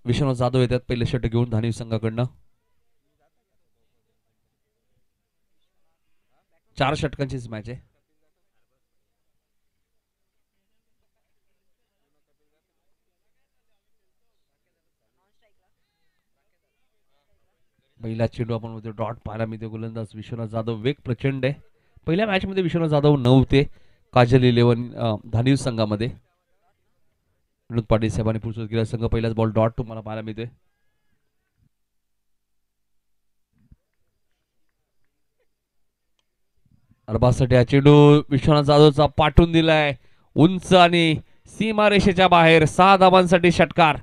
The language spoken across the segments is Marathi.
विश्वनाथ जाधव येतात पहिले षटक घेऊन धानिव संघाकडनं. 4 षटकांचीच मॅच आहे. पहिला चेंडू आपण मध्ये डॉट पाहायला मिळते. गोलंदाज विश्वनाथ जाधव वेग प्रचंड आहे. पहिल्या मॅच मध्ये विश्वनाथ जाधव नव्हते काजल 11 धानिव संघामध्ये. विनोद पाटील साहेबांनी पुढे गेला संघ. पहिलाच बॉल डॉट तुम्हाला पाहायला मिळतोय. अरबासाठी हा चेंडू विश्वनाथ जाधवचा पाठवून दिलाय उंच आणि सीमारेषेच्या बाहेर. 6 धावांसाठी षटकार.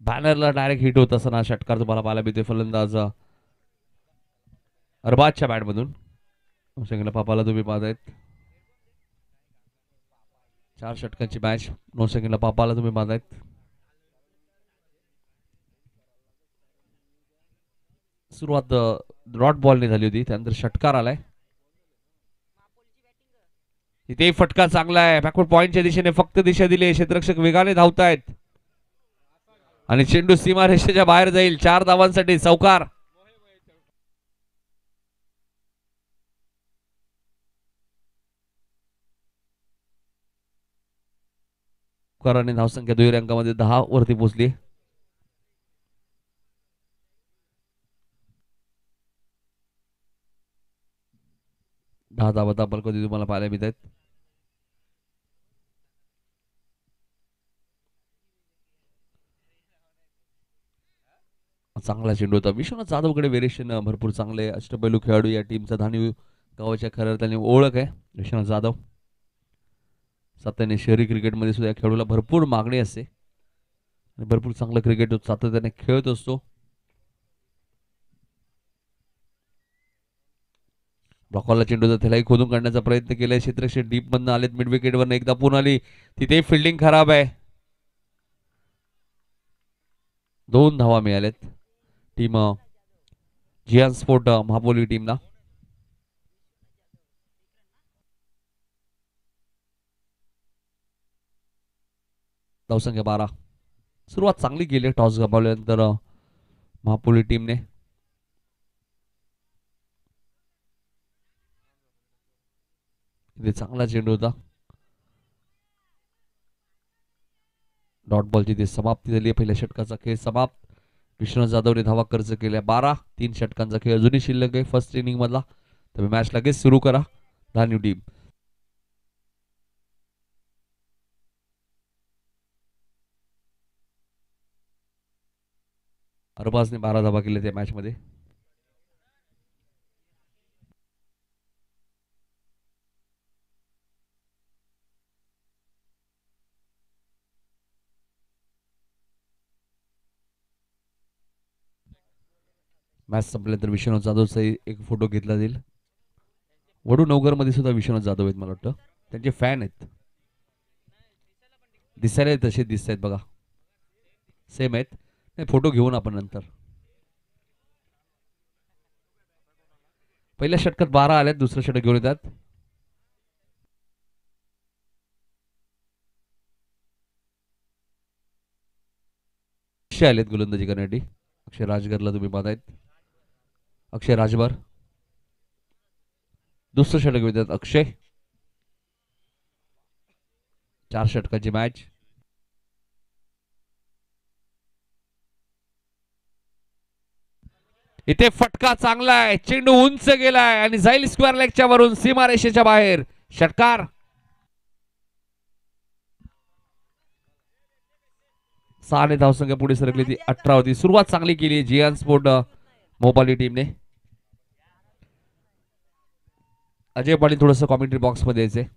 बॅनरला डायरेक्ट हिट होत असताना षटकार तुम्हाला पाहायला मिळतोय फलंदाज अरबाजच्या बॅटमधून. पापाला तुम्ही पाहतायत 4 षटकांची मॅच. 9 सेकंडला पापाला तुम्ही पाहतायत. सुरुवात डॉट बॉलने झाली होती त्यानंतर षटकार आलाय. इथे फटका चांगला आहे. बॅकवर्ड पॉइंटच्या दिशेने फक्त दिशा दिली. क्षेत्ररक्षक वेगाने धावतायत आणि चेंडू सीमारेषेच्या बाहेर जाईल. 4 धावांसाठी चौकार. कराने धावसंख्या दुहेरी अंकामध्ये 10 वरती पोहोचली. दहा धावा कधी तुम्हाला पाहायला मिळत आहेत. चांगला चेंडू होता. विश्वनाथ जाधवकडे व्हेरिएशन भरपूर चांगले अष्टपैलू खेळाडू या टीमचा धानिव गावाच्या खऱ्या अर्थाने ओळख आहे विश्वनाथ जाधव. सातत्याने शहरी क्रिकेटमध्ये सुद्धा या खेळाडूला भरपूर मागणी असते आणि भरपूर चांगलं क्रिकेट सातत्याने खेळत असतो. ब्लॉकॉलला चेंडू त्यालाही खोदून काढण्याचा प्रयत्न केलाय. क्षेत्ररक्षक डीप मधनं आलेत. मिड विकेटवर एकदा पुन्हा आली. तिथे फिल्डिंग खराब आहे. 2 धावा मिळाल्यात टीम जियान स्पोर्ट महापोली टीमला. धावसंख्या 12. सुरुवात चांगली केली टॉस गमावल्यानंतर महापोली टीमने. चांगला चेंडू होता. डॉट बॉलची ती समाप्ती झाली. पहिल्या षटकाचा खेळ समाप्त. विश्वनाथ जाधवने धावा खर्च केल्या 12. 3 षटकांचा खेळ अजूनही शिल्लक आहे फर्स्ट इनिंग मधला. त्यामुळे मॅच लगेच सुरू करा धानिव टीम. अरबाजने 12 धावा केल्या त्या मॅच मध्ये. मॅच संपल्यानंतर विश्वनाथ जाधवचा एक फोटो घेतला जाईल. वडूनगर मध्ये सुद्धा विश्वनाथ जाधव आहेत मला वाटतं. त्यांचे फॅन आहेत. दिसायला तसे दिसत आहेत बघा. सेम आहेत. फोटो घेऊन आपण नंतर. पहिल्या षटकात 12 आल्यात. दुसरं षटक घेऊन येतात. आलेत गोलंदाजी करण्यासाठी. अक्षय राजगरला तुम्ही पाहतायत. अक्षय राजभर. दुसरं षटक घेऊन येतात अक्षय. 4 षटकांची मॅच. इथे फटका चांगला आहे. चेंडू उंच गेलाय आणि जाईल स्क्वेअर लेगच्या वरून सीमारेषेच्या बाहेर. षटकार. 6 धावसंख्या पुढे सरकली ती 18 होती. सुरुवात चांगली केली जियान स्पोर्ट मोबाली टीमने. अजय पाटील थोडंसं कॉमेंट्री बॉक्स मध्ये यायचंय.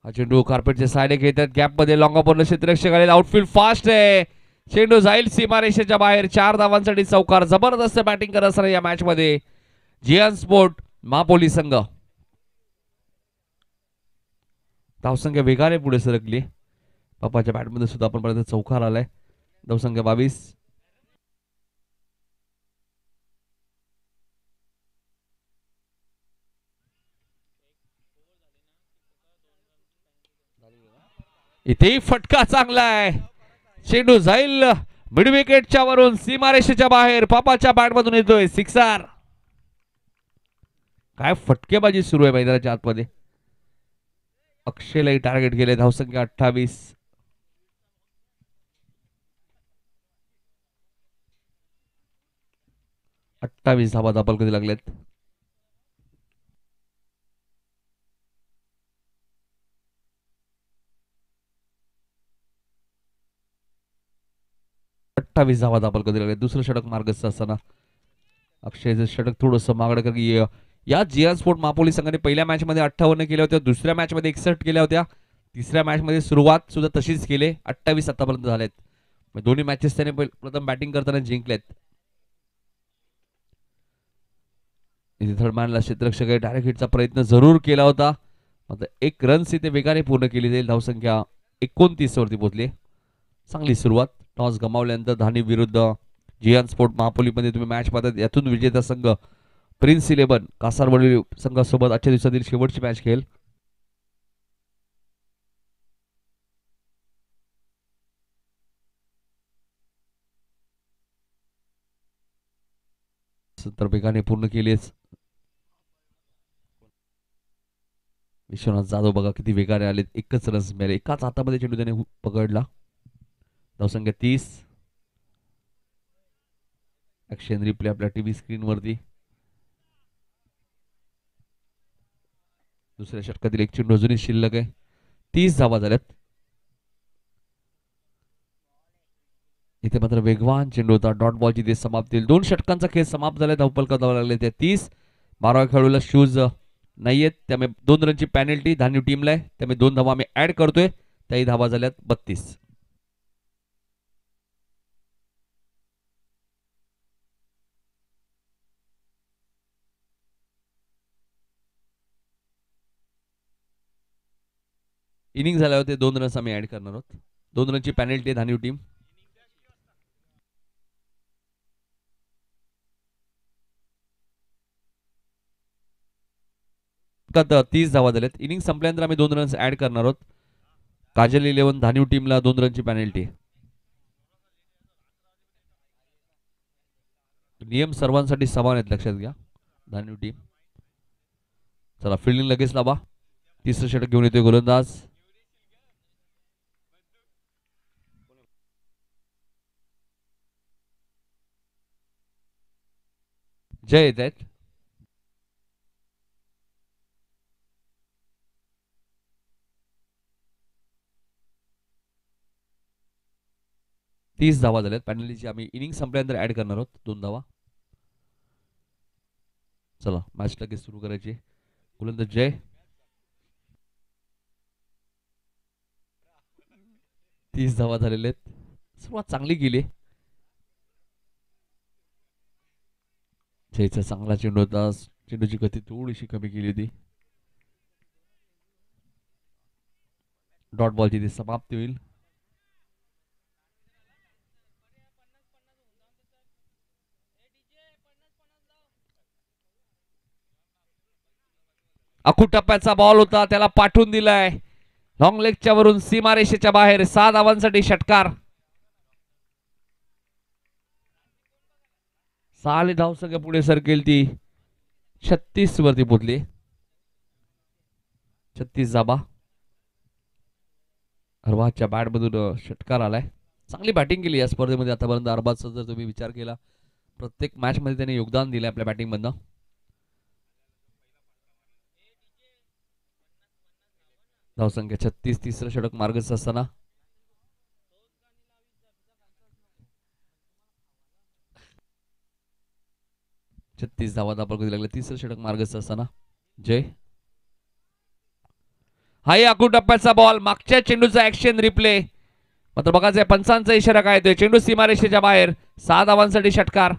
हा चेंडू कार्पेटच्या साइडे घेतात. गॅप मध्ये लॉंग ऑन क्षेत्ररक्षक आले. आउटफील्ड फास्ट आहे. चेंडू जाईल सीमारेषेच्या बाहेर. 4 धावांसाठी चौकार. जबरदस्त बॅटिंग करत असताना या मॅच मध्ये जियान स्पोर्ट महापोली संघ. धावसंख्या वेगाने पुढे सरकली. पापाच्या बॅटमध्ये सुद्धा आपण पर्यंत चौकार आलाय. धावसंख्या 22. इथेही फटका चांगला आहे. चेंडू जाईल मिड विकेटच्या वरून सीमारेषेच्या बाहेर. पापाच्या बॅटमधून येतोय सिक्सर. काय फटकेबाजी सुरू आहे मैदानाच्या आतमध्ये. अक्षयलाही टार्गेट केले. धावसंख्या 28. धावा दाबल कधी लागलेत. धावा दाबल कधी लागले. दुसरं षटक मार्गस्थ असताना अक्षयचं षटक थोडंसं मागडं कारण की या जियान स्पोर्ट महापोली संघाने पहिल्या मॅच मध्ये 58 केल्या होत्या. दुसऱ्या मॅच मध्ये 61 केल्या होत्या. तिसऱ्या मॅच मध्ये सुरुवात सुद्धा तशीच केली. 28 आतापर्यंत झालेत. दोन्ही मॅचेस त्याने प्रथम बॅटिंग करताना जिंकलेत. थर्ड मॅनला क्षेत्ररक्षक डायरेक्ट हिटचा प्रयत्न जरूर केला होता. मात्र एक रन्स इथे वेगाने पूर्ण केली जाईल. धावसंख्या 29 वरती पोहोचली. चांगली सुरुवात. टॉस गमावल्यानंतर धानी विरुद्ध जियान स्पोर्ट महापोलीमध्ये तुम्ही मॅच पाहतात. यातून विजेता संघ प्रिन्स 11 कासारवडी संघासोबत आजच्या दिवसातील शेवटची मॅच खेळेल. तर वेगाने पूर्ण केलीच. विश्वनाथ जाधव बघा किती वेगाने आले. एकच रन्स मिळाले. एकाच हातामध्ये चेंडू त्याने पकडला. धावसंख्या 30. ऍक्शन रिप्ले आपल्या टीव्ही स्क्रीन वरती. दुसऱ्या षटकातील एक चेंडू अजूनही शिल्लक आहे. 30 धावा झाल्यात. इथे मात्र वेगवान चेंडू होता. डॉट बॉलची ते समाप्ती. 2 षटकांचा खेळ समाप्त झाला. धावफलका धावा लागले त्या 30. 12व्या खेळाडूला शूज नाहीयेत त्यामुळे 2 रनची पॅनल्टी धान्यू टीमला आहे. त्यामुळे 2 धावा आम्ही ऍड करतोय. त्याही धावा झाल्यात 32. इनिंग झाल्या होते 2 रन्स आम्ही ऍड करणार आहोत. 2 रनची पॅनल्टी आहे धान्यू टीम. आता 30 धावा झाल्यात. इनिंग संपल्यानंतर आम्ही 2 रन्स ऍड करणार आहोत. काजल 11 धान्यू टीमला 2 रनची पॅनल्टी. नियम सर्वांसाठी समान आहेत लक्षात घ्या. धान्यू टीम चला फिल्डिंग लगेच लावा. तिसरं षटक घेऊन येतोय गोलंदाज. जय येत आहेत. तीस धावा झाल्यात. पॅनल्टीची आम्ही इनिंग संपल्यानंतर ऍड करणार आहोत 2 धावा. चला मॅच लगेच सुरू करायची. गोलंदाज जय. 30 धावा झालेले आहेत. सुरुवात चांगली केली. जयचा चांगला चेंडू होता. चेंडूची गती थोडीशी कमी केली होती. डॉट बॉलची ती समाप्ती होईल. अखूट टप्प्याचा बॉल होता. त्याला पाठवून दिलाय लॉंग लेगच्या वरून सीमारेषेच्या बाहेर. 6 धावांसाठी षटकार. 6 धावसंख्या पुढे सरकेल ती 36 वरती पोहोचली. 36 धावा. अरबाजच्या बॅट मधून षटकार आलाय. चांगली बॅटिंग केली या स्पर्धेमध्ये आतापर्यंत. अरबाजचा जर तुम्ही विचार केला प्रत्येक मॅच मध्ये त्याने योगदान दिले आपल्या बॅटिंग मधनं. धावसंख्या 36. तिसरं षटक मार्गस्थ असताना 36 धावा दाखल लागले. तिसरं षटक मार्गस्थ असताना जय. हाय अकू टप्प्याचा बॉल. मागच्या चेंडूचा ऍक्शन रिप्ले. मात्र बघायचंय पंचांचा इशारा काय येतोय. चेंडू सीमारेषेच्या बाहेर 6 धावांसाठी षटकार.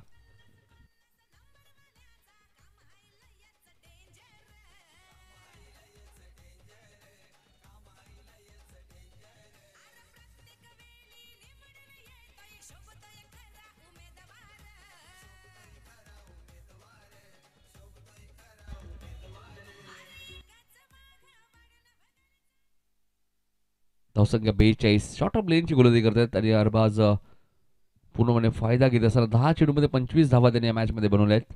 धावसंख्या 42. शॉर्ट ऑफ लेनची गोलंदाजी करतात आणि अरबाज पूर्णपणे फायदा घेत असताना 10 चेंडूमध्ये 25 धावा त्यांनी या मॅचमध्ये बनवल्या आहेत.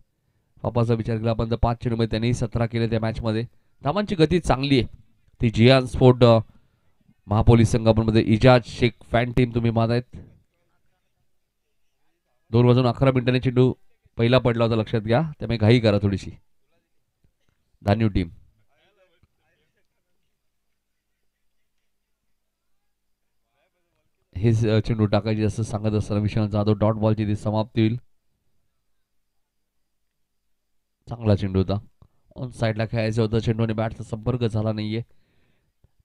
पापाचा विचार केला आपण तर 5 चेंडूमध्ये त्यांनी 17 केले त्या मॅचमध्ये. धावांची गती चांगली आहे. ती जियान स्पोर्ट महापोलीस संघामध्ये इजाज शेख फॅन टीम तुम्ही पाहतायत. 2 वाजून 11 मिनिटांनी चेंडू पहिला पडला होता, लक्षात घ्या, त्यामुळे घाई करा थोडीशी. धान्यू टीम हेच चेंडू टाकायची असं सांगत असताना विश्वनाथ जाधव डॉट बॉलची ती समाप्ती होईल. चांगला चेंडू होता. ऑन साईडला खेळायचं होतं चेंडू आणि बॅटचा संपर्क झाला नाहीये.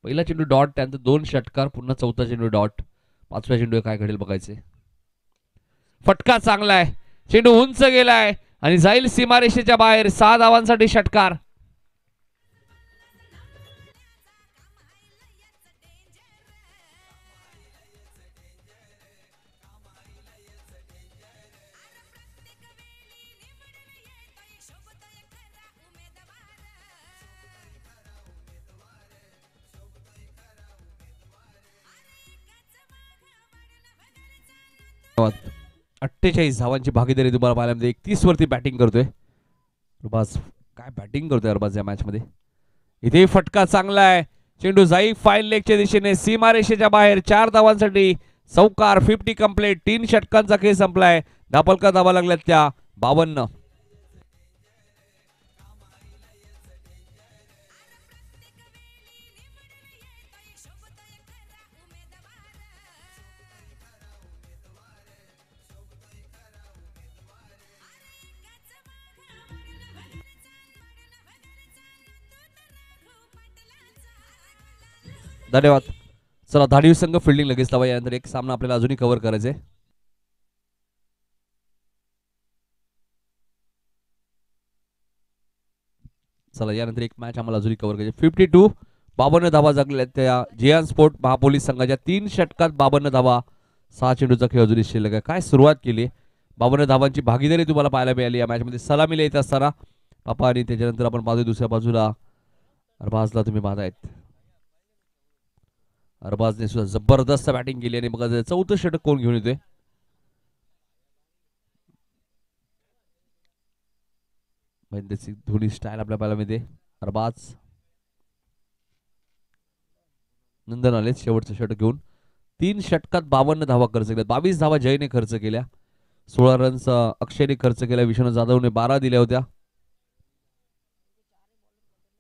पहिला चेंडू डॉट, त्यानंतर 2 षटकार, पुन्हा चौथा चेंडू डॉट. 5व्या चेंडू काय घडेल बघायचे. फटका चांगला आहे. चेंडू उंच गेलाय आणि जाईल सीमारेषेच्या बाहेर. 6 धावांसाठी षटकार. धन्यवाद. 48 धावांची भागीदारी तुम्हाला पाहायला मिळते. 31 वरती बॅटिंग करतोय अरबाज. काय बॅटिंग करतोय अरबाज या मॅच मध्ये. इथे फटका चांगला आहे. चेंडू जाईल फाईल लेगच्या दिशेने सीमारेषेच्या बाहेर. 4 धावांसाठी चौकार. 50 कंप्लीट. 3 षटकांचा खेळ संपलाय. धापलका धावा लागल्यात त्या 52. धन्यवाद. चला धाडीव संघ फिल्डिंग लगेच लावा. यानंतर एक सामना आपल्याला अजूनही कव्हर करायचा आहे. चला यानंतर एक मॅच आम्हाला अजूनही कव्हर करायची. 52 52 धावा जगल्या त्या जियान स्पोर्ट महापोलीस संघाच्या. 3 षटकात 52 धावा. 6 चेंडूचा खेळ अजूनही शिल्लक आहे. काय सुरुवात केली. 52 धावांची भागीदारी तुम्हाला पाहायला मिळाली या मॅचमध्ये. सलामीला येत असताना पापा आणि त्याच्यानंतर आपण पाहतोय दुसऱ्या बाजूला अरबाजला तुम्ही पाहतायत. अरबाजने सुद्धा जबरदस्त बॅटिंग केली आणि बघा चौथं षटक कोण घेऊन येतोय. महेंद्र सिंग धोनी स्टाईल आपल्या पाहायला मिळते. अरबाज नंदन आले शेवटचं षटक घेऊन. 3 षटकात 52 धावा खर्च केल्या. 22 धावा जयने खर्च केल्या. 16 रन्स अक्षयने खर्च केल्या. विश्वनाथ जाधवने 12 दिल्या होत्या.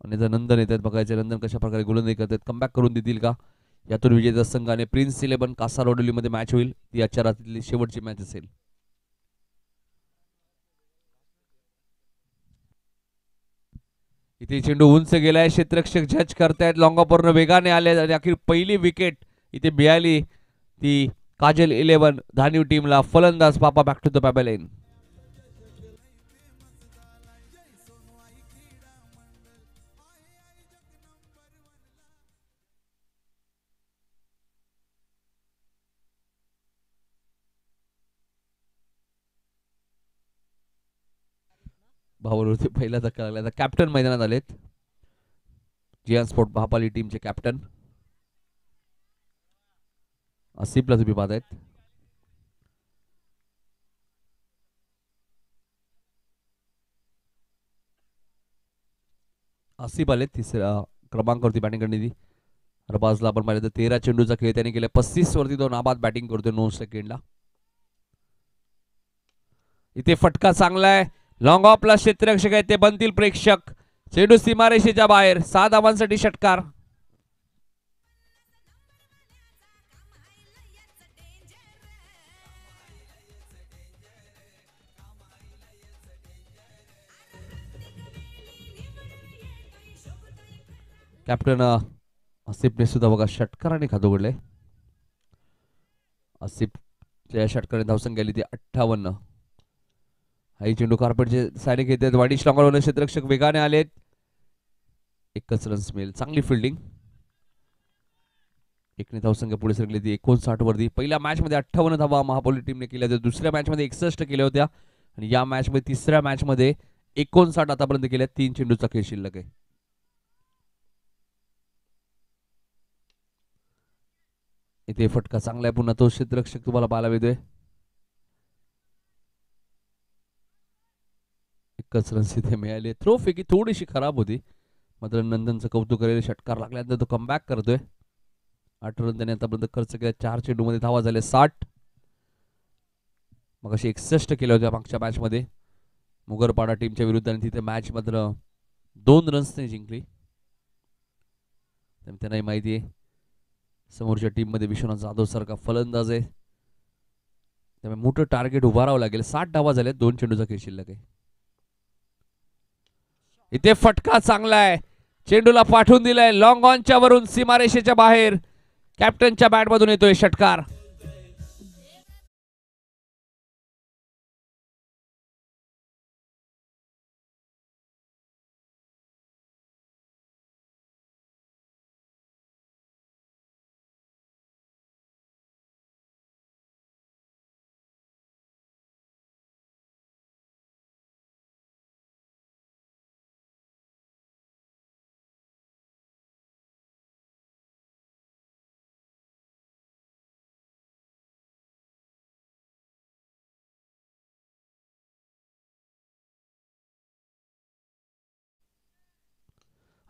आणि जर नंदन येतात बघायचे नंदन कशा प्रकारे गोलंदाजी करतात. कमबॅक करून देतील का. यातून विजेता संघाने प्रिन्स 11 कासारवडोली मध्ये मॅच होईल. ती आजच्या रात्रीतली शेवटची मॅच असेल. इथे चेंडू उंच गेलाय. क्षेत्ररक्षक जज करतायत. लॉंगापूर्ण वेगाने आले आणि अखेर पहिली विकेट इथे मिळाली ती काजल 11 धानीव टीमला. फलंदाज पापा बॅक टू द पॅबल लाईन. भावावरती पहिला धक्का लागला. आता कॅप्टन मैदानात आलेत. जियान स्पोर्ट महापाली टीमचे कॅप्टन आसिफला तुम्ही पाहतायत. आसिफ आले तिसऱ्या क्रमांकावरती बॅटिंग करण्याची. अरबाजला आपण पाहिलं तर 13 चेंडूचा खेळ त्याने केला. 35 वरती तो नाबाद बॅटिंग करतोय 9 सेकंडला. इथे फटका चांगला आहे. लॉंग ऑफला क्षेत्ररक्षक आहेत ते बनतील प्रेक्षक. चेंडू सीमारेषेच्या बाहेर. 6 धावांसाठी षटकार. कॅप्टन आसिफने सुद्धा बघा षटकाराने खात उघडले. आसिफच्या षटकाने धावसंख्या आली ती 58. हाई चेंडू कार्पेटचे सैनिक येतात. वाईट स्ट्रॉंगर क्षेत्ररक्षक वेगाने आलेत. एकच रन्स मिळेल. चांगली फिल्डिंग. एकने धावसंख्या पुढे सरकली ती 59 वरती. पहिल्या मॅच मध्ये 58 धावा महापोली टीमने केल्या होत्या. दुसऱ्या मॅच मध्ये 61 केल्या होत्या आणि या मॅच मध्ये तिसऱ्या मॅच मध्ये 59 आतापर्यंत केल्या. 3 चेंडूचा खेळ शिल्लक आहे. इथे फटका चांगला आहे. पुन्हा तो क्षेत्ररक्षक तुम्हाला पाहायला मिळतोय. एकच रन्स इथे मिळाले. थ्रो फेकी थोडीशी खराब होती. मात्र नंदनचं कौतुक करेल. षटकार लागल्यानंतर तो कमबॅक करतोय. 8 रन त्याने आतापर्यंत खर्च केला. 4 चेंडूमध्ये धावा झाले 60. मग अशी 61 केल्या होत्या मागच्या मॅच मध्ये मुगरपाडा टीमच्या विरुद्ध आणि तिथे मॅच मात्र 2 रन्सने जिंकली. त्यांनाही माहिती आहे समोरच्या टीम मध्ये विश्वनाथ जाधव सारखा फलंदाज आहे. त्यामुळे मोठं टार्गेट उभारावं लागेल. 60 धावा झाल्या. 2 चेंडूचा खेळ शिल्लक आहे. इथे फटका चांगला आहे. चेंडूला पाठवून दिलाय लॉंग ऑनच्या वरून सीमारेषेच्या बाहेर. कॅप्टनच्या बॅट मधून येतोय षटकार.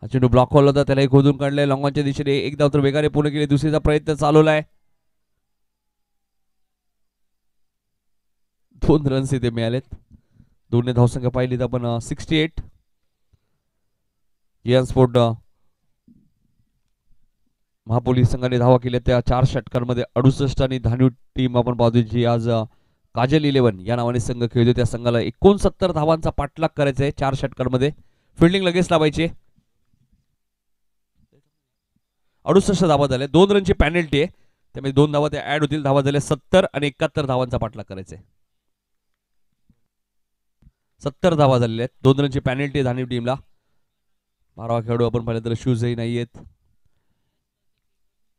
हा चेंडू ब्लॉक होल होता. त्यालाही खोदून काढलाय लॉंगॉनच्या दिशेने. एक धाव तर वेगाने पूर्ण केली. दुसरीचा प्रयत्न चालवलाय. 2 रन्स इथे मिळालेत. 2 धावसंख्या पाहिली तर आपण 68. जियान स्पोर्ट महापोली संघाने धावा केल्या त्या 4 षटकांमध्ये 68 आणि धान्यू टीम आपण पाहतो जी आज काजल 11 या नावाने संघ खेळतो. त्या संघाला 69 धावांचा पाठलाग करायचा आहे 4 षटकांमध्ये. फिल्डिंग लगेच लावायची. 68 धावा झाल्या. 2 रनची पॅनल्टी आहे. त्यामुळे 2 धावा त्या ऍड होतील. धावा झाल्या 70 आणि 71 धावांचा पाठलाग करायचा आहे. 70 धावा झालेल्या आहेत. 2 रनची पॅनल्टी आहे धान्यू टीमला. 12 खेळाडू आपण पाहिलं तर शूजही नाही आहेत.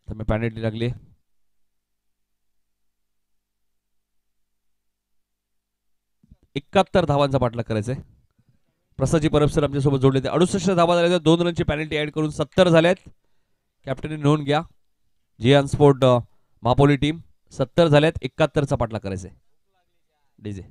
त्यामुळे पॅनल्टी लागली. 71 धावांचा पाठलाग करायचा आहे. प्रसादजी परब सर आमच्यासोबत जोडले. 68 धावा झाल्या. 2 रनची पॅनल्टी ऍड करून 70 झाल्यात. कॅप्टनने नोंद घ्या. जियान स्पोर्ट महापोली टीम 70 झाल्यात. 71चा पाठलाग करायचा आहे. डीजे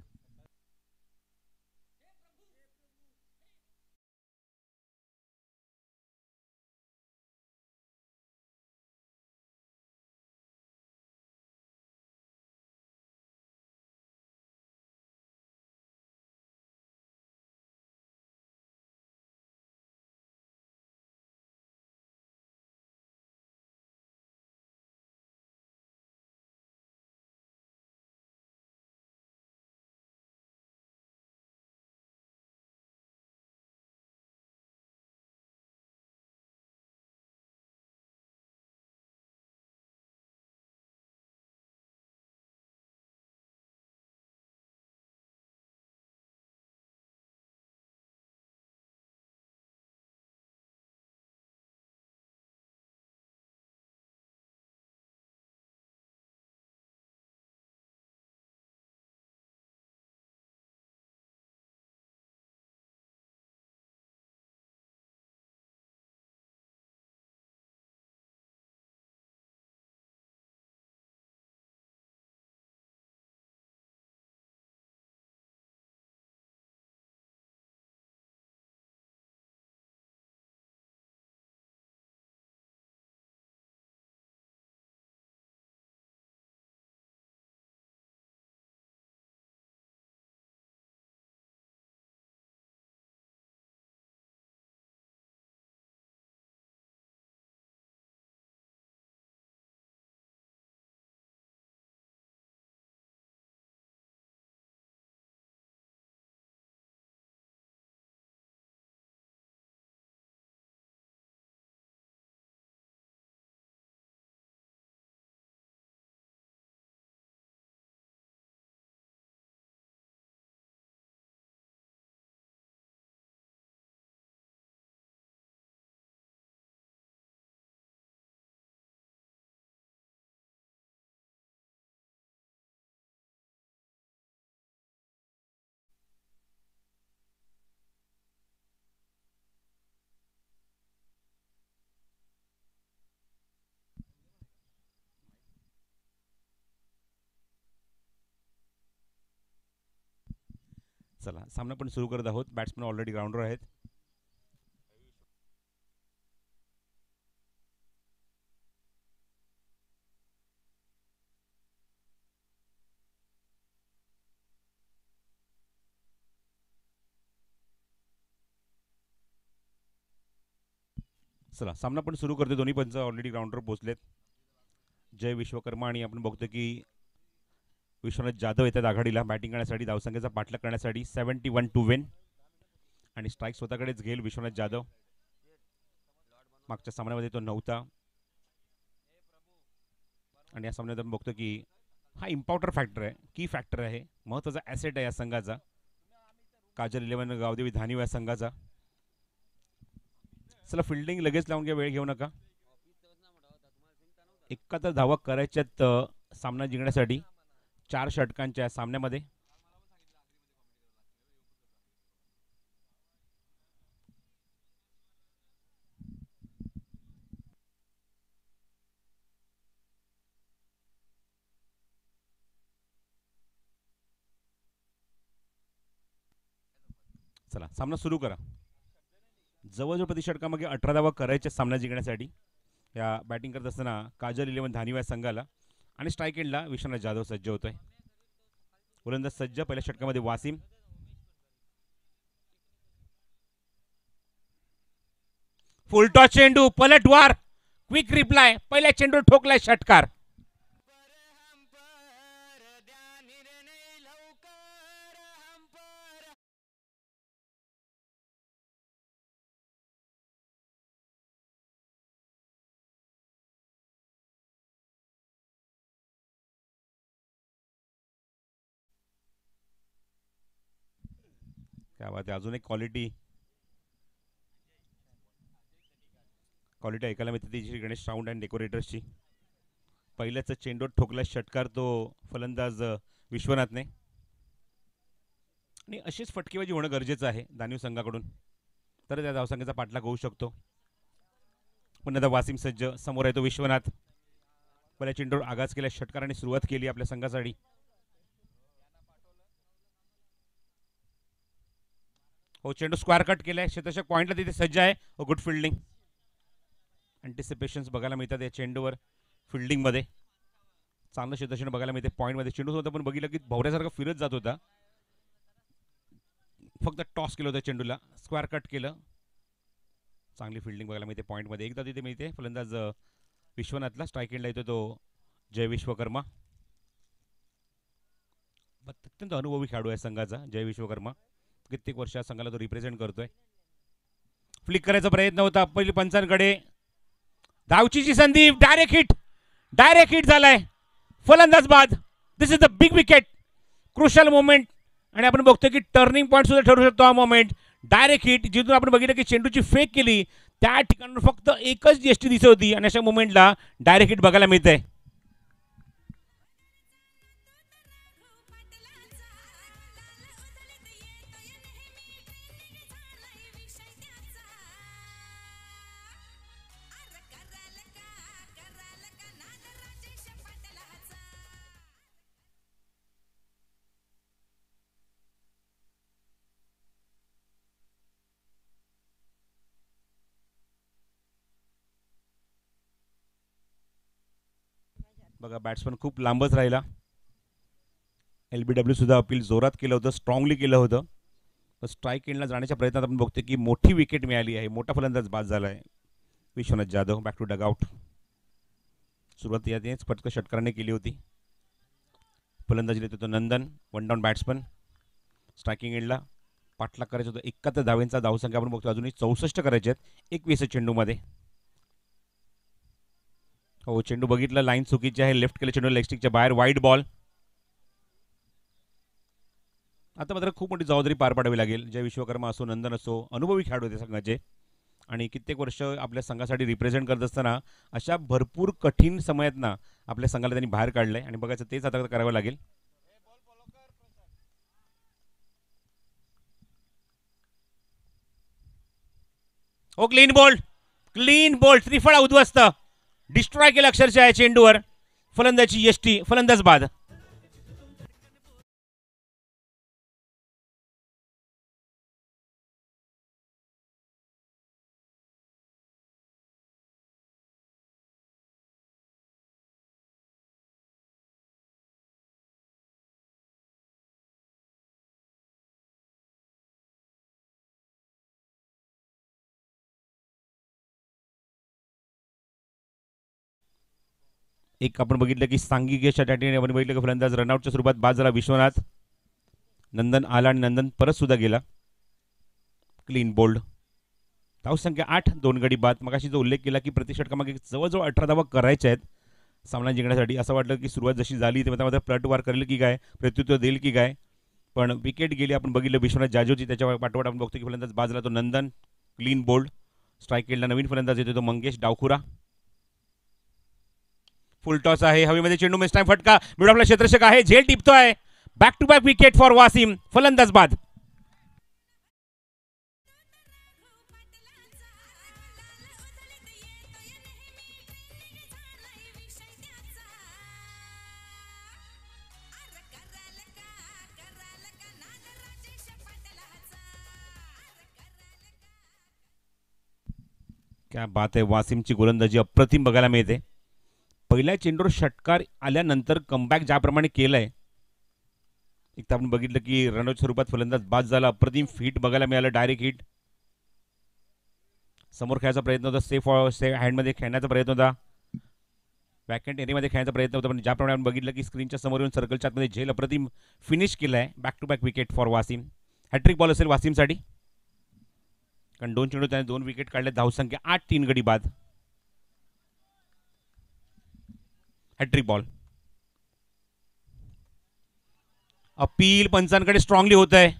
चला सामना पण सुरू करत आहोत. बॅट्समन ऑलरेडी ग्राउंडवर आहेत. चला सामना पण सुरू करते. दोन्ही पंच ऑलरेडी ग्राउंडवर पोहोचलेत. जय विश्वकर्मा आणि आपण बघतो की विश्वनाथ जाधव येतात आघाडीला बॅटिंग करण्यासाठी, धावसंख्येचा पाठलाग करण्यासाठी. 71 टू विन आणि स्ट्राईक स्वतःकडेच घेईल विश्वनाथ जाधव. मागच्या सामन्यामध्ये तो नव्हता आणि या सामन्यात आपण बघतो की हा इम्पॉर्टंट फॅक्टर आहे, की फॅक्टर आहे, महत्त्वाचा ॲसेट आहे या संघाचा. काजल 11 गावदेवी धानिव या संघाचा. चला फिल्डिंग लगेच लावून घ्या, वेळ घेऊ नका. 71 धावा करायच्यात सामना जिंकण्यासाठी 4 षटकांच्या सामन्यामध्ये. चला सामना सुरू करा. जवळजवळ प्रति षटकामागे 18 धावा करायच्या सामना जिंकण्यासाठी. या बॅटिंग करत असताना काजल 11 धानिव या संघाला आणि स्ट्राईक एंडला विश्वनाथ जाधव सज्ज होतोय. गोलंदाज सज्ज. पहिल्या षटकामध्ये वासिम. फुलटॉस चेंडू, पलटवार, क्विक रिप्लाय. पहिल्या चेंडू ठोकलाय षटकार. क्या बात आहे. अजून एक क्वालिटी ऐकायला मिळते ती गणेश राऊंड अँड डेकोरेटर्सची. पहिल्याच चेंडूत ठोकला षटकार तो फलंदाज विश्वनाथने. आणि अशीच फटकेबाजी होणं गरजेचं आहे दानिव संघाकडून, तर त्या धावसंख्येचा पाठलाग होऊ शकतो. पुन्हा आता वासिम सज्ज. समोर आहे तो विश्वनाथ. पहिल्या चेंडूवर आगाज केल्या षटकाराने सुरुवात केली आपल्या संघासाठी. हो चेंडू स्क्वेअर कट केलाय. क्षेत्ररक्षक पॉइंटला तिथे सज्ज आहे. Good fielding. अँटिसिपेशन्स बघायला मिळतात या चेंडूवर. फिल्डिंगमध्ये चांगलं क्षेत्ररक्षण बघायला मिळते. पॉईंटमध्ये चेंडू होता पण बघितलं की भवऱ्यासारखं फिरत जात होता. फक्त टॉस केलं होतं चेंडूला, स्क्वेअर कट केलं. चांगली फिल्डिंग बघायला मिळते पॉईंटमध्ये. एकदा तिथे मिळते फलंदाज विश्वनाथला. स्ट्राईक एंडला येतो तो जय विश्वकर्मा. अत्यंत अनुभवी खेळाडू आहे संघाचा जय विश्वकर्मा. कित्येक वर्ष संघाला तो रिप्रेझेंट करतोय. फ्लिक करायचा प्रयत्न होता पहिली पंचांकडे. धावचीची संधी. डायरेक्ट हिट झालाय. फलंदाज बाद. This is the big wicket. Crucial moment. आणि आपण बघतो की टर्निंग पॉईंट सुद्धा ठरू शकतो हा मोमेंट. डायरेक्ट हिट जिथून आपण बघितलं की चेंडूची फेक केली त्या ठिकाणी फक्त एकच जीएसटी दिसत होती आणि अशा मोमेंटला डायरेक्ट हिट बघायला मिळतंय. बघा बॅट्समन खूप लांबच राहिला. LBW सुद्धा अपील जोरात केलं होतं, स्ट्रॉंगली केलं होतं. तर स्ट्राईक एंडला जाण्याच्या प्रयत्नात आपण बघतो की मोठी विकेट मिळाली आहे. मोठा फलंदाज बाद झाला आहे Vishwanath Jadhav. Back to dugout. सुरुवात यानेच फटका षटकाराने केली होती. फलंदाजी देतो तो नंदन. 1 down batsman. स्ट्रायकिंग एंडला पाठलाग करायचं होतं. 71 धावेंचा धावसंख्या आपण बघतो. अजूनही 64 करायचे आहेत 21 चेंडूमध्ये. हो चेंडू बघितलं लाईन चुकीची आहे. लेफ्ट केलं चेंडू लेगस्टिकच्या बाहेर. Wide ball. आता मात्र खूप मोठी जबाबदारी पार पाडावी लागेल. जय विश्वकर्मा असो, नंदन असो, अनुभवी खेळाडू होते संघाचे आणि कित्येक वर्ष आपल्या संघासाठी रिप्रेझेंट करत असताना अशा भरपूर कठीण समयात ना आपल्या संघाला त्यांनी बाहेर काढलंय आणि बघायचं तेच आता करावं लागेल. हो क्लीन बॉल. त्रिफळा उद्ध्वस्त. डिस्ट्रॉय केलं अक्षरशः या चेंडूवर. फलंदाजी यष्टी. फलंदाज बाद. एक आपण बघितलं की सांघिक यश त्या ठिकाणी आपण बघितलं की फलंदाज रनआउटच्या स्वरूपात बाद झाला विश्वनाथ. नंदन आला आणि नंदन परत सुद्धा गेला. Clean bowled. धावसंख्या 8, 2 गडी बाद. मगाशी जो उल्लेख केला की प्रति षटकामागे जवळजवळ 18 धावा करायच्या आहेत सामना जिंकण्यासाठी. असं वाटलं की सुरुवात जशी झाली तेव्हा पलटवार करेल की काय, प्रत्युत्तर देईल की काय, पण विकेट गेली. आपण बघितलं विश्वनाथ जाजोची, त्याच्या पाठोपाठ आपण बघतो की फलंदाज बाजला तो नंदन. Clean bowled. स्ट्राईक केलेला नवीन फलंदाज येतो तो मंगेश डावखुरा. फुल टॉस आहे हवेमध्ये चेंडू मिस टाइम फटका मिळून आपला क्षेत्ररक्षक आहे झेल टिपतोय. Back to back wicket for Wasim. फलंदाज बाद. क्या बात आहे. वासिमची गोलंदाजी अप्रतिम बघायला मिळते. पहिल्या चेंडूवर षटकार आल्यानंतर कमबॅक ज्याप्रमाणे केलंय, एक तर आपण बघितलं की रनआउट स्वरूपात फलंदाज बाद झाला. अप्रतिम हिट बघायला मिळालं. Direct hit. समोर खेळायचा प्रयत्न होता. सेफ हँडमध्ये खेळण्याचा प्रयत्न होता. बॅकहँड एरियामध्ये खेळण्याचा प्रयत्न होता. पण ज्याप्रमाणे आपण बघितलं की स्क्रीनच्या समोर येऊन सर्कलच्या आतमध्ये झेल अप्रतिम फिनिश केलाय. Back to back wicket for Wasim. Hattrick ball असेल वासिमसाठी, कारण 2 चेंडू त्याने 2 विकेट काढले. धावसंख्या 8, 3 गडी बाद. Hattrick ball. अपील पंचांकडे स्ट्रॉंगली होत आहे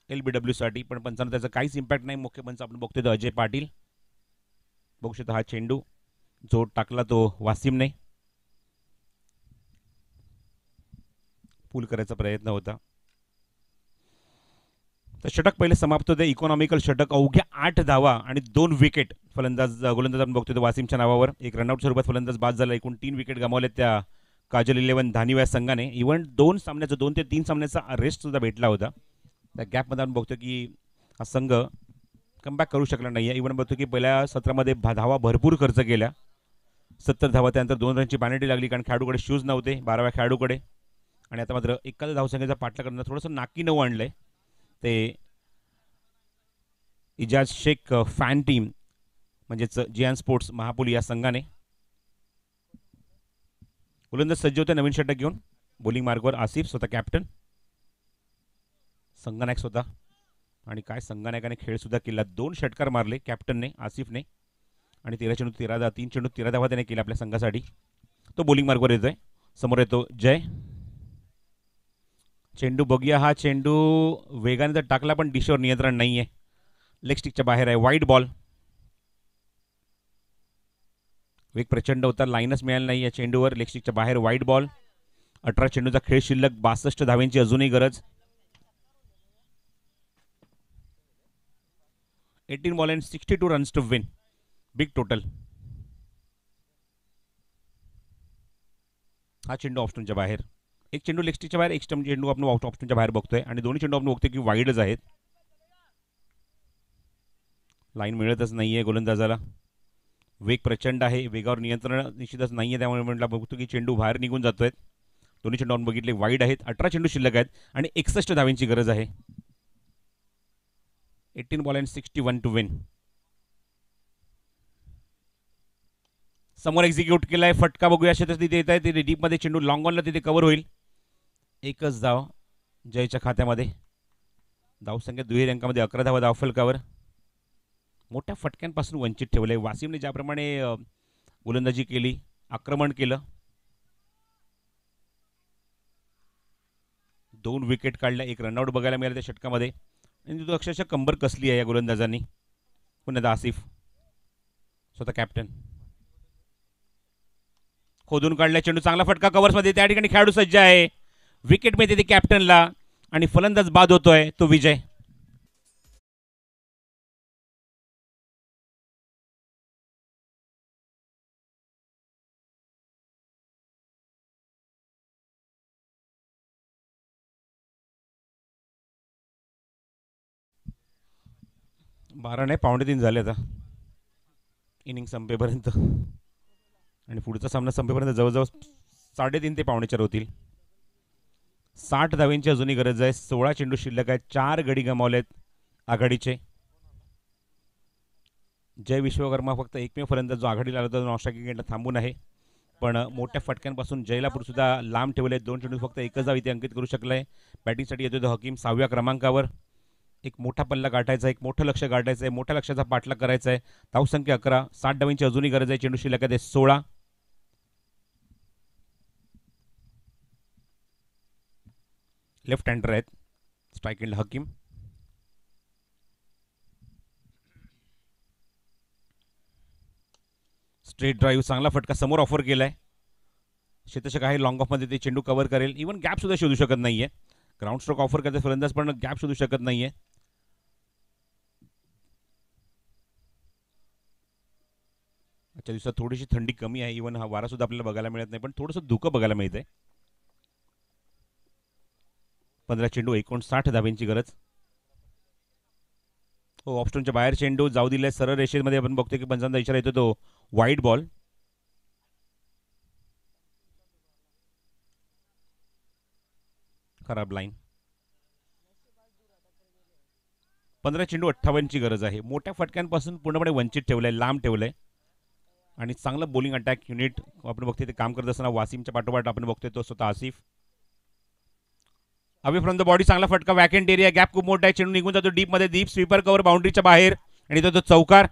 LBW साठी, पण पंचांना त्याचा काहीच इम्पॅक्ट नाही. मुख्य पंच आपण बघतोय तो अजय पाटील. बघू शकतो हा चेंडू जो टाकला तो वासिमने. पूल करायचा प्रयत्न होता. तर षटक पहिले समाप्त होते. इकॉनॉमिकल षटक. अवघ्या 8 धावा आणि 2 विकेट गोलंदाज आपण बघतोय वासिमच्या नावावर. एक रनआउट स्वरूपात फलंदाज बाद झाला. एकूण 3 विकेट गमावले त्या काजल 11 धानिव या संघाने. इव्हन 2 ते 3 सामन्याचा रेस्ट सुद्धा भेटला होता. त्या गॅपमध्ये आपण बघतो की हा संघ कमबॅक करू शकला नाही आहे. इव्हन बघतो की पहिल्या सत्रामध्ये धावा भरपूर खर्च केल्या. 70 धावा. त्यानंतर 2 रनची पॅनल्टी लागली, कारण खेळाडूकडे शूज नव्हते 12व्या खेळाडूकडे. आणि आता मात्र एखाद्या धावसंख्येचा पाठला करणं थोडंसं नाकी नऊ आणलंय ते इजाज शेख फॅन टीम म्हणजेच जियान स्पोर्ट्स महापुल या संघाने. गोलंदाज सज्ज होते नवीन षटक घेऊन. बॉलिंग मार्गवर आसिफ, स्वतः कॅप्टन. संघनायक स्वतः. आणि काय संघनायकाने खेळ सुद्धा केला. 2 षटकार मारले कॅप्टनने आसिफने. आणि 13 चेंडू 13 धावा, 3 चेंडू 13 धावा त्याने केल्या आपल्या संघासाठी. तो बॉलिंग मार्गवर येतोय. समोर येतो जय. चेंडू बघूया. हा चेंडू वेगाने तर टाकला, पण दिशेवर नियंत्रण नाहीये. लेग स्टिकच्या बाहेर आहे. Wide ball. वेग प्रचंड होता. लाईनच मिळाली नाही या चेंडूवर. लेग स्टिकच्या बाहेर वाईड बॉल. 18 चेंडूचा खेळ शिल्लक. 62 धाव्यांची अजूनही गरज. 18 ball and 62 runs to win. Big total. हा चेंडू ऑफस्टोनच्या बाहेर. एक चेंडू लेग स्टिकच्या बाहेर, एक चेंडू आपण ऑफस्टोनच्या बाहेर बघतोय. आणि दोन्ही चेंडू आपण बघतोय की वाईडच आहेत. लाईन मिळतच नाहीये गोलंदाजाला. वेग प्रचंड आहे. वेगावर नियंत्रण निश्चितच नाहीये. त्यामुळे म्हटलं बघतो की चेंडू बाहेर निघून जातोय. दोन्ही चेंडू आपण बघितले वाईड आहेत. 18 चेंडू शिल्लक आहेत आणि 61 धाव्यांची गरज आहे. 18 बॉल अँड 61 टू विन. समोर एक्झिक्यूट केलाय. फटका बघूया. तिथे येत आहे. तिथे डीपमध्ये चेंडू लॉंग ऑनला तिथे कव्हर होईल. एकच धाव जयच्या खात्यामध्ये. धावसंख्या दुहेरी अंकामध्ये 11 धावा धावफलकावर. मोठ्या फटक्यांपासून वंचित ठेवले. वासिमने ज्याप्रमाणे गोलंदाजी केली, आक्रमण केलं, 2 विकेट काढल्या, 1 रनआउट बघायला मिळालं त्या षटकामध्ये. आणि तो अक्षरशः कंबर कसली आहे या गोलंदाजांनी. पुन्हा आसिफ, स्वतः कॅप्टन. खोदून काढल्या चेंडू. चांगला फटका कव्हर्समध्ये. त्या ठिकाणी खेळाडू सज्ज आहे. विकेट मिळते ते कॅप्टनला आणि फलंदाज बाद होतोय तो विजय. बारा नाही, 2:15 झाले आता इनिंग संपेपर्यंत. आणि पुढचा सामना संपेपर्यंत जवळजवळ 3:30 ते 4:45 होतील. 60 धाव्यांची अजूनही गरज आहे. 16 चेंडू शिल्लक आहेत. 4 गडी गमावलेत आघाडीचे. जय विश्वकर्मा फक्त एकमेव फलंदाज जो आघाडीला आला तो नॉन स्ट्रायकिंग एंडला थांबून आहे. पण मोठ्या फटक्यांपासून जयलापूर सुद्धा लांब ठेवले. 2 चेंडू फक्त एकच धाव इथे अंकित करू शकलाय. बॅटिंगसाठी येतोय तो हकीम 6व्या क्रमांकावर. एक मोठा पल्ला गाठायचा, एक मोठं लक्ष गाठायचं आहे, मोठ्या लक्षाचा पाठलाग करायचा आहे. धावसंख्या 11, 60 धावांची अजूनही गरज आहे. चेंडू शिल्लक आहे 16. लेफ्ट हँडर आहेत strike end Hakim. Straight drive चांगला फटका समोर ऑफर केलाय. क्षेत्ररक्षक आहे लॉंग ऑफ मध्ये, ते चेंडू कव्हर करेल. इव्हन गॅप सुद्धा शोधू शकत नाहीये. ग्राउंड स्ट्रोक ऑफर करते फलंदाज, पण गॅप शोधू शकत नाहीये. आजच्या दिवसात थोडीशी थंडी कमी आहे. इव्हन हा वारा सुद्धा आपल्याला बघायला मिळत नाही, पण थोडंसं धुकं बघायला मिळतंय. 15 चेंडू 59 धाब्यांची गरज. हो, ऑफस्टोनच्या बाहेर चेंडू जाऊ दिलाय सरळ रेषेमध्ये. आपण बघतोय की पंचांचा इशारा येतो तो वाईट बॉल. खराब लाईन. 15 चेंडू 58ची गरज आहे. मोठ्या फटक्यांपासून पूर्णपणे वंचित ठेवलंय, लांब ठेवलंय. आणि चांगलं बॉलिंग अटॅक युनिट आपण बघतोय ते काम करत असताना वासिमच्या पाठोपाठ आपण बघतोय तो स्वतः Asif. Away from the body चांगला फटका, वॅकेंट एरिया, गॅप खूप मोठा आहे. चेंडू निघून जातो डीप मध्ये. डीप स्वीपर कव्हर बाउंड्रीच्या बाहेर आणि तो चौकार.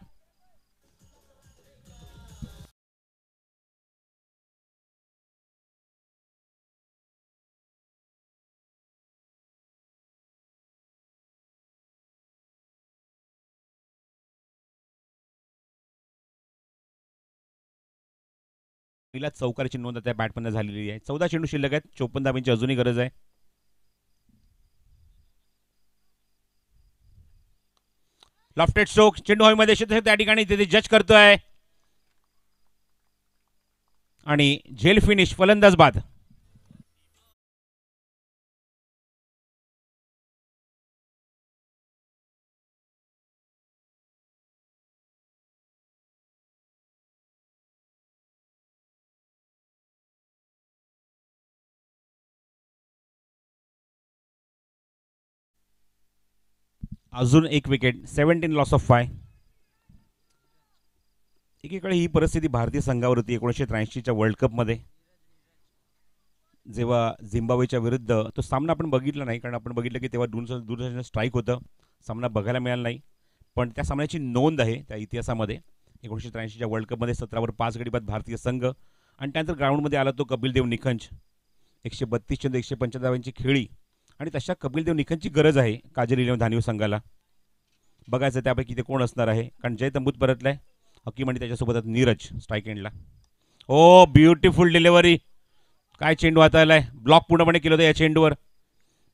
पहिला चौकाराची नोंद त्या बॅटमधून झालेली आहे. 14 चेंडू शिल्लक आहेत. 54 धावांची अजूनही गरज आहे. लॉफ्टेड स्ट्रोक, चेंडू हवेमध्ये त्या ठिकाणी तिथे जज करतोय आणि झेल फिनिश, फलंदाज बाद. अजून एक विकेट. 17 loss of 5. एकीकडे ही परिस्थिती भारतीय संघावर होती 1983च्या वर्ल्ड कपमध्ये, जेव्हा झिम्बाब्वेच्या विरुद्ध तो सामना आपण बघितला नाही, कारण आपण बघितलं की तेव्हा दूरदर्शन स्ट्राईक होतं, सामना बघायला मिळाला नाही. पण त्या सामन्याची नोंद आहे त्या इतिहासामध्ये. 1983च्या वर्ल्ड कपमध्ये 17 वर 5 गडी बाद भारतीय संघ. आणि त्यानंतर ग्राउंडमध्ये आला तो कपिलदेव निखंज. 132 चेंडू 155 धावांची खेळी. आणि तशा कपिलदेव निखंजची गरज आहे काजल इलेव्हन धानिव संघाला. बघायचं त्यापैकी ते कोण असणार आहे, कारण जय तंबूत परतलाय. हकीम आणि त्याच्यासोबत नीरज स्ट्राईक एंडला. ओ ब्युटिफुल डिलिव्हरी. काय चेंडू हाताळलाय. ब्लॉक पूर्णपणे केलं होतं या चेंडूवर.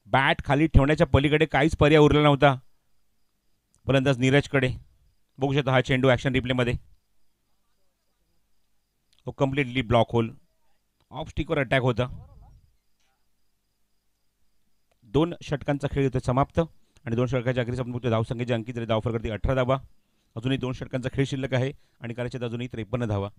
बॅट खाली ठेवण्याच्या पलीकडे काहीच पर्याय उरला नव्हता फलंदाज नीरजकडे. बघू शकता हा चेंडू ॲक्शन रिप्लेमध्ये. तो कम्प्लिटली ब्लॉक होल. ऑफ स्टिकवर अटॅक होता. 2 षटकांचा खेळ होतो समाप्त. आणि 2 षटकाच्या अखेरीस आपण बघतो धावसंख्येची अंकित धावफरक करते 18 धावा. अजूनही 2 षटकांचा खेळ शिल्लक आहे आणि करायच्यात अजूनही 53 धावा.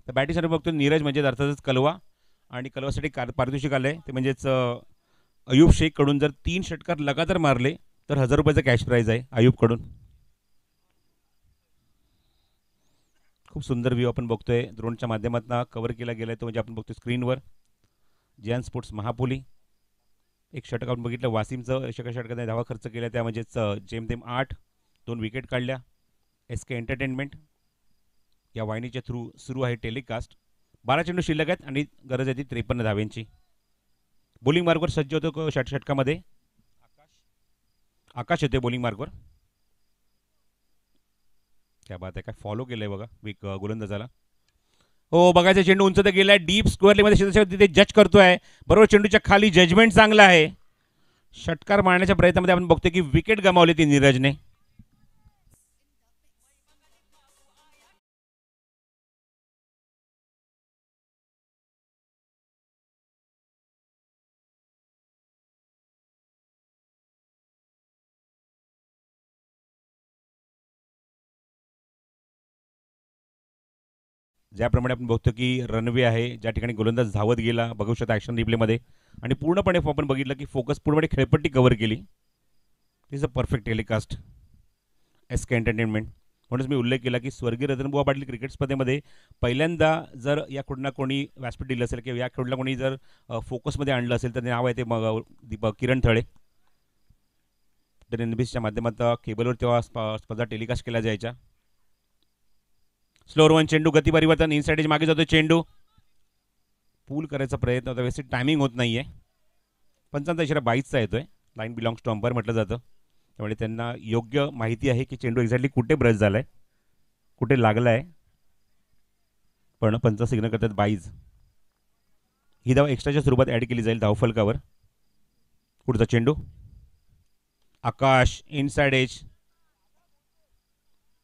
तर बॅटिंगसाठी बघतो नीरज म्हणजे अर्थातच कलवा. आणि कलवासाठी पारितोषिक आलंय ते म्हणजेच अयूब शेख कडून जर 3 षटकार लगातार मारले तर 1000 रुपयाचं कॅश प्राईज आहे अयूब कडून. खूप सुंदर व्ह्यू आपण बघतोय ड्रोनच्या माध्यमातून कव्हर केला गेलाय तो म्हणजे आपण बघतोय स्क्रीनवर. जियान स्पोर्ट्स महापोली. एक षटक आपण बघितलं वासिमचं, एका षटकाने धावा खर्च केल्या त्या म्हणजेच जेमतेम 8. 2 विकेट काढल्या. SK एंटरटेनमेंट या वाहिनीच्या थ्रू सुरू आहे टेलिकास्ट. 12 चेंडू शिल्लक आहेत आणि गरज आहे ती 53 धाव्यांची. बॉलिंग मार्कवर सज्ज होतो षटकामध्ये आकाश येते बॉलिंग मार्कवर. क्या बात आहे, काय फॉलो केलंय बघा गोलंदाजाला. हो बघायचं चेंडू उंच तर गेलाय डीप स्क्वेअरमध्ये तिथे जज करतोय. बरोबर चेंडूच्या खाली जजमेंट चांगलं आहे. षटकार मारण्याच्या प्रयत्नामध्ये आपण बघतोय की विकेट गमावली ती नीरजने. ज्याप्रमाणे आपण बघतो की रनवे आहे, ज्या ठिकाणी गोलंदाज धावत गेला, बघू शकता ॲक्शन रिप्लेमध्ये, आणि पूर्णपणे आपण बघितलं की फोकस पूर्णपणे खेळपट्टी कव्हर केली. Is a perfect telecast S K entertainment. म्हणूनच मी उल्लेख केला की स्वर्गीय रतनबुवा पाटील क्रिकेट स्पर्धेमध्ये पहिल्यांदा जर या कुठं ना कोणी व्यासपीठ दिलं असेल किंवा या खेळला कोणी जर फोकसमध्ये आणलं असेल तर ते नाव आहे ते दीपक किरण थळे. तर NBCच्या माध्यमातून केबलवर तेव्हा स्पर्धा टेलिकास्ट केल्या जायच्या. स्लोअर वन चेंडू, गती परिवर्तन, इनसाइड एज मागे जातो चेंडू, पूल करायचा प्रयत्न होता, व्यवस्थित टायमिंग होत नाहीये. पंचांचा इशारा 22चा येतोय. लाईन बिलॉंग्स टू अंपायर म्हटलं जातं, त्यामुळे त्यांना योग्य माहिती आहे की चेंडू एक्झॅक्टली कुठे ब्रश झालाय, कुठे लागलाय, पण पंच सिग्नल करतात 22. ही धाव एक्स्ट्राच्या स्वरूपात ॲड केली जाईल धावफलकावर. पुढचा चेंडू, आकाश इनसाइड एज,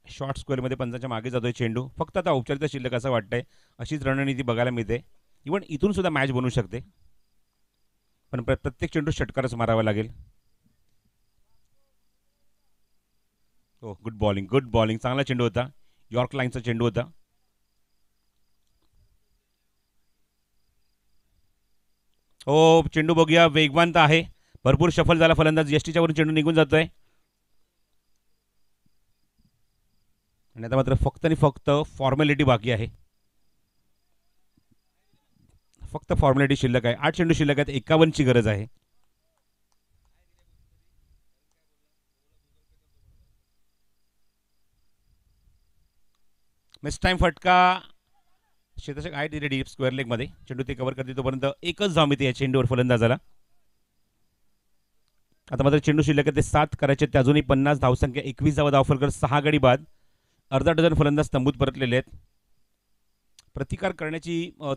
शॉर्ट स्क्वेअरमध्ये पंचांच्या मागे जातोय चेंडू. फक्त आता औपचारिकता शिल्लक असं वाटतंय. अशीच रणनीती बघायला मिळते. इव्हन इथून सुद्धा मॅच बनू शकते, पण प्रत्येक चेंडू षटकारच मारावा लागेल. हो, गुड बॉलिंग, चांगला चेंडू होता. यॉर्क लाईनचा चेंडू होता. हो, चेंडू बघूया, वेगवान आहे, भरपूर सफल झाला फलंदाज. यष्टीच्या वरून चेंडू निघून जातोय. आणि आता मात्र फक्त आणि फक्त फॉर्मॅलिटी बाकी आहे. फक्त फॉर्मॅलिटी शिल्लक आहे. 8 चेंडू शिल्लक आहेत. 51ची गरज आहे. मिस टाइम फटका. क्षेत्ररक्षक आहे तिथे डीप स्क्वेअर लेगमध्ये. चेंडू ते कव्हर करते तोपर्यंत एकच धाव मिळते या चेंडूवर फलंदाजाला. आता मात्र चेंडू शिल्लक ते 7 करायचे. ते अजूनही 50 धावसंख्या, 21 धावा धावफलकर, 6 गडी बाद. अर्धा डझन फलंदाज तंबूत परतलेले आहेत. प्रतिकार करण्याची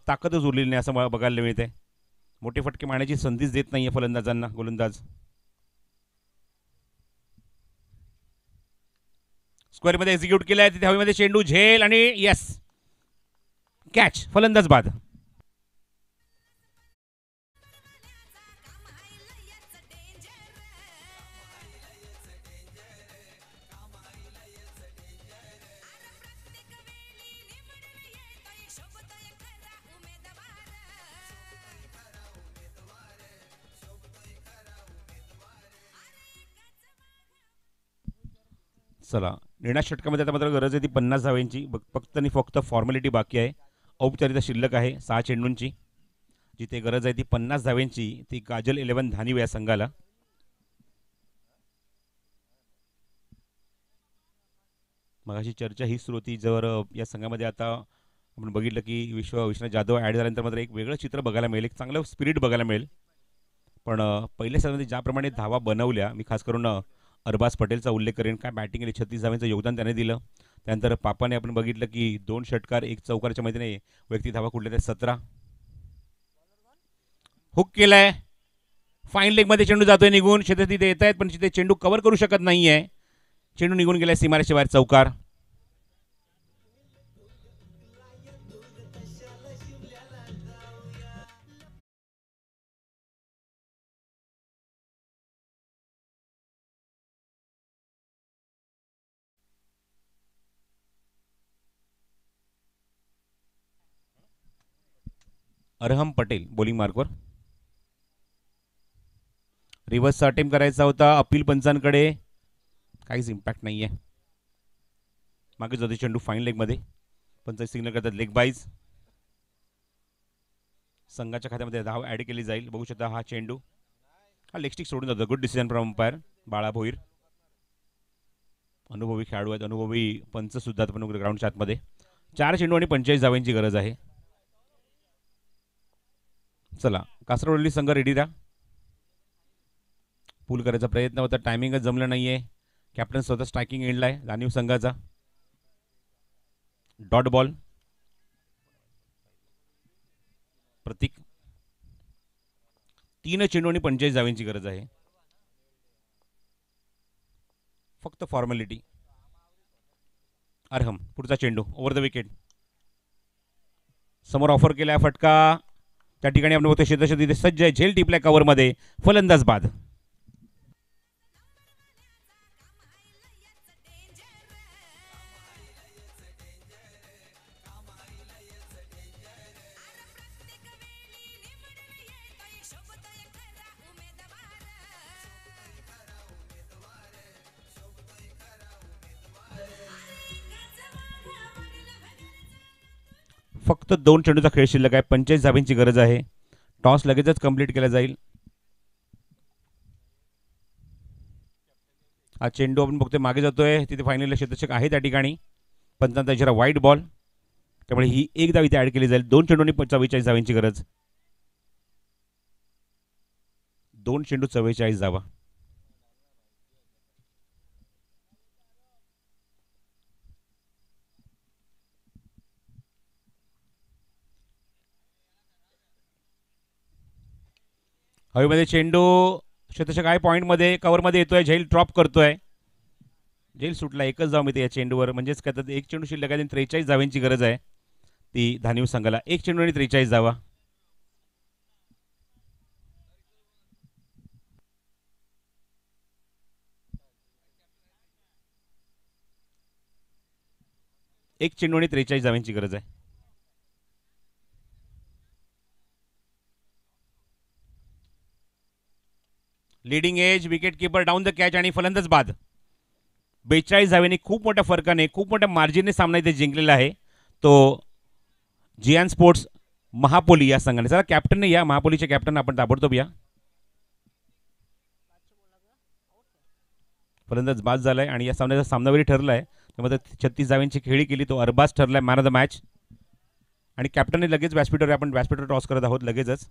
ताकदच उरलेली नाही असं बघायला मिळते. मोठे फटके मारण्याची संधीच देत नाहीये फलंदाजांना गोलंदाज. स्क्वेअरमध्ये एक्झिक्यूट केलाय. तिथे हवेमध्ये चेंडू झेल आणि यस, कॅच, फलंदाज बाद. चला, निर्णायक षटकामध्ये आता मात्र गरज आहे ती 50 धाव्यांची. फक्त आणि फक्त फॉर्मॅलिटी बाकी आहे. औपचारिकता शिल्लक आहे 6 चेंडूंची. जिथे गरज आहे ती 50 धाव्यांची, ती काजल 11 धानीव या संघाला. मगाशी चर्चा ही सुरू होती, जर या संघामध्ये आता आपण बघितलं की विश्वनाथ जाधव ॲड झाल्यानंतर मात्र एक वेगळं चित्र बघायला मिळेल, एक चांगलं स्पिरिट बघायला मिळेल. पण पहिल्या सामन्यामध्ये ज्याप्रमाणे धावा बनवल्या, मी खास करून अरबाज पटेलचा उल्लेख करेन. काय बॅटिंग आणि 36 धावांचं योगदान त्याने दिलं. त्यानंतर पापाने आपण बघितलं की 2 षटकार 1 चौकारच्या मैदानी व्यक्ती धावा कुठल्या त्या 17. हुक केलाय, फाईन लेगमध्ये चेंडू जातोय निघून. क्षेत्र तिथे येत आहेत पण तिथे चेंडू कव्हर करू शकत नाहीये. चेंडू निघून गेलाय सीमारेषेच्या बाहेर, चौकार. अरहम पटेल बॉलिंग मार्कवर. रिव्हर्सचा अटेम्प्ट करायचा होता. अपील पंचांकडे, काहीच इम्पॅक्ट नाहीये. मागे जातो चेंडू फाईन लेगमध्ये. पंच सिग्नल करतात लेग बाईज. संघाच्या खात्यामध्ये धाव ॲड केली जाईल. बघू शकता हा चेंडू, हा लेगस्टिक सोडून जातो. गुड डिसिजन फ्रॉम अंपायर बाळा भोईर. अनुभवी खेळाडू आहेत, अनुभवी पंच सुद्धा पण ग्राउंडच्या आतमध्ये. 4 चेंडू आणि 45 धावांची गरज आहे. चला, कासरवडली संघ रेडी राहा. पूल करायचा प्रयत्न होता, टायमिंगच जमलं नाहीये. कॅप्टन स्वतः स्ट्रायकिंग एंडला आहे जाणीव संघाचा. Dot ball. प्रतीक. 3 चेंडू आणि 45 धावांची गरज आहे. फक्त फॉर्मॅलिटी. अरहम, पुढचा चेंडू ओव्हर द विकेट. समोर ऑफर केलाय फटका. त्या ठिकाणी आपण बघतो क्षेत्ररक्षक तिथे सज्ज आहे. झेल टिपलाय कव्हरमध्ये, फलंदाज बाद. फक्त 2 चेंडूचा खेळ शिल्लक आहे. 45 धाब्यांची गरज आहे. टॉस लगेचच कंप्लीट केला जाईल. हा चेंडू आपण बघतोय मागे जातोय. तिथे फायनल क्षेत्ररक्षक आहे त्या ठिकाणी. पंचांचा इशारा वाईट बॉल. त्यामुळे ही एक धाव इथे ऍड केली जाईल. 2 चेंडूंनी 44 धाव्यांची गरज. 2 चेंडू 44 धावा. हवेमध्ये चेंडू क्षेत्ररक्षक आहे पॉईंटमध्ये. कव्हरमध्ये येतोय. झैल ड्रॉप करतोय. झैल सुटला. एकच धाव मिळते या चेंडूवर. म्हणजेच काय तर 1 चेंडू शिल्लक आहे. 43 धाव्यांची गरज आहे ती धानिव संघाला. 1 चेंडू आणि 43 धावा. एक चेंडू आणि 43 धाव्यांची गरज आहे. Leading edge wicket keeper down the catch आणि फलंदाज बाद. 42 धाव्यांनी खूप मोठ्या फरकाने खूप मोठ्या मार्जिनने सामना इथे जिंकलेला आहे तो जियान स्पोर्ट्स महापोली या संघाने. चला कॅप्टनने या. महापोलीचे कॅप्टन आपण ताबडतोब या. फलंदाज बाद झालाय आणि या सामन्याचा सामनावीर ठरलाय. त्यामध्ये 36 धाव्यांची खेळी केली. तो अरबाज ठरलाय मॅन ऑफ द मॅच. आणि कॅप्टनने लगेच व्यासपीठावर आपण व्यासपीठावर टॉस करत आहोत लगेचच.